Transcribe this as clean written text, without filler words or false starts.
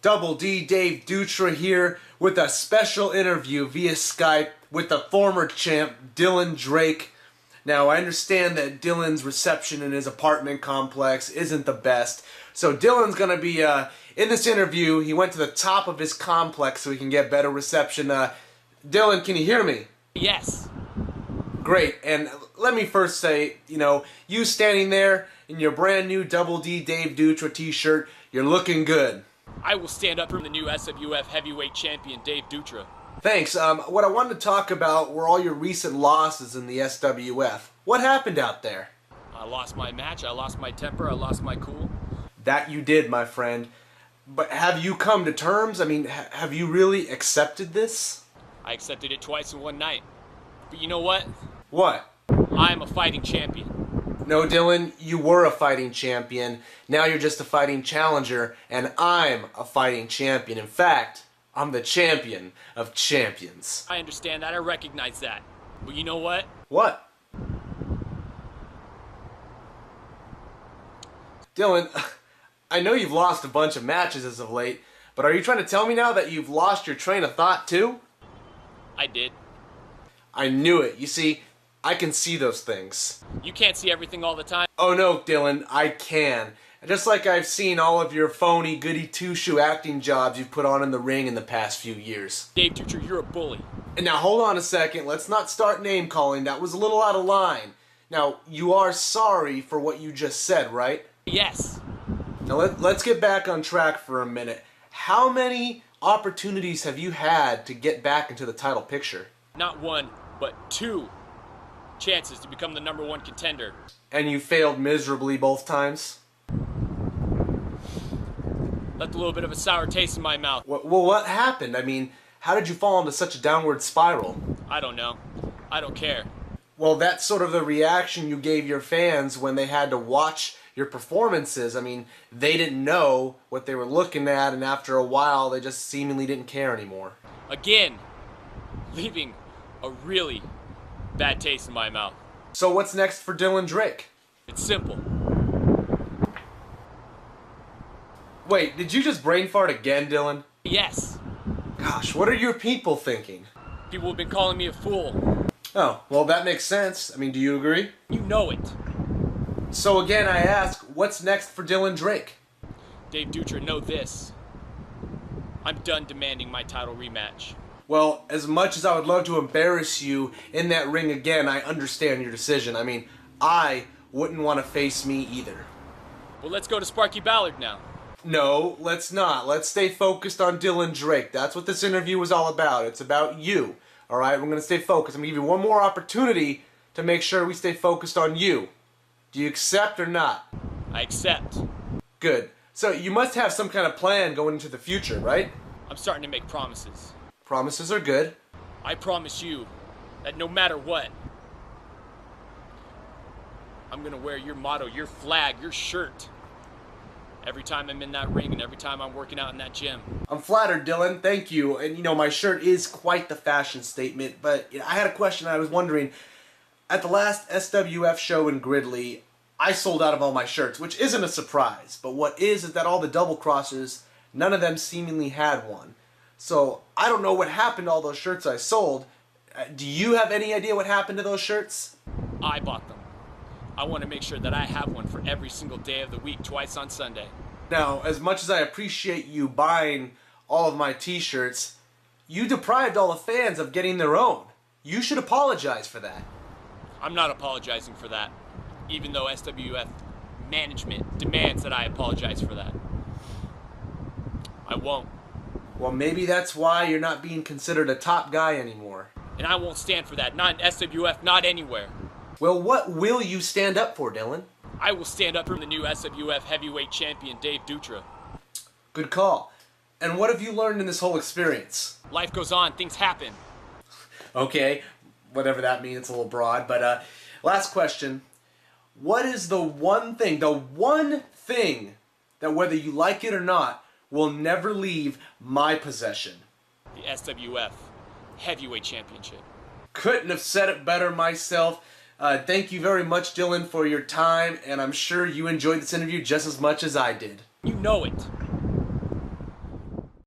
Double D Dave Dutra here with a special interview via Skype with the former champ Dylan Drake. Now I understand that Dylan's reception in his apartment complex isn't the best, so Dylan's gonna be in this interview. He went to the top of his complex so he can get better reception. Dylan, can you hear me? Yes. Great, and let me first say, you standing there in your brand new Double D Dave Dutra t-shirt, you're looking good. I will stand up for the new SWF Heavyweight Champion, Dave Dutra. Thanks. What I wanted to talk about were all your recent losses in the SWF. What happened out there? I lost my match, I lost my temper, I lost my cool. That you did, my friend. But have you come to terms? I mean, have you really accepted this? I accepted it twice in one night. But you know what? What? I am a fighting champion. No, Dylan, you were a fighting champion. Now you're just a fighting challenger, and I'm a fighting champion. In fact, I'm the champion of champions. I understand that, I recognize that. But you know what? What? Dylan, I know you've lost a bunch of matches as of late, but are you trying to tell me now that you've lost your train of thought too? I did. I knew it. You see, I can see those things. You can't see everything all the time. Oh no, Dylan, I can. Just like I've seen all of your phony goody two-shoe acting jobs you've put on in the ring in the past few years. Dave Dutra, you're a bully. And now hold on a second, let's not start name-calling. That was a little out of line. Now, you are sorry for what you just said, right? Yes. Now let's get back on track for a minute. How many opportunities have you had to get back into the title picture? Not one, but two chances to become the #1 contender. And you failed miserably both times? Left a little bit of a sour taste in my mouth. Well, what happened? I mean, how did you fall into such a downward spiral? I don't know. I don't care. Well, that's sort of the reaction you gave your fans when they had to watch your performances. I mean, they didn't know what they were looking at, and after a while, they just seemingly didn't care anymore. Again, leaving a really bad taste in my mouth. So what's next for Dylan Drake? It's simple. Wait, did you just brain fart again, Dylan? Yes. Gosh, what are your people thinking? People have been calling me a fool. Oh, well, that makes sense. I mean, do you agree? You know it. So again, I ask, what's next for Dylan Drake? Dave Dutra, know this. I'm done demanding my title rematch. Well, as much as I would love to embarrass you in that ring again, I understand your decision. I mean, I wouldn't want to face me either. Well, let's go to Sparky Ballard now. No, let's not. Let's stay focused on Dylan Drake. That's what this interview was all about. It's about you. Alright, we're going to stay focused. I'm going to give you one more opportunity to make sure we stay focused on you. Do you accept or not? I accept. Good. So you must have some kind of plan going into the future, right? I'm starting to make promises. Promises are good. I promise you that no matter what, I'm going to wear your motto, your flag, your shirt every time I'm in that ring and every time I'm working out in that gym. I'm flattered, Dylan. Thank you. And my shirt is quite the fashion statement, but I had a question. I was wondering, at the last SWF show in Gridley, I sold out of all my shirts, which isn't a surprise. But what is that all the double crosses, none of them seemingly had one. So I don't know what happened to all those shirts I sold. Do you have any idea what happened to those shirts? I bought them. I want to make sure that I have one for every single day of the week, twice on Sunday. Now, as much as I appreciate you buying all of my t-shirts, you deprived all the fans of getting their own. You should apologize for that. I'm not apologizing for that, even though SWF management demands that I apologize for that. I won't. Well, maybe that's why you're not being considered a top guy anymore. And I won't stand for that, not in SWF, not anywhere. Well, what will you stand up for, Dylan? I will stand up for the new SWF Heavyweight Champion, Dave Dutra. Good call. And what have you learned in this whole experience? Life goes on, things happen. Okay, whatever that means, it's a little broad, but last question. What is the one thing that whether you like it or not, will never leave my possession? The SWF Heavyweight Championship. Couldn't have said it better myself. Thank you very much, Dylan, for your time, and I'm sure you enjoyed this interview just as much as I did. You know it.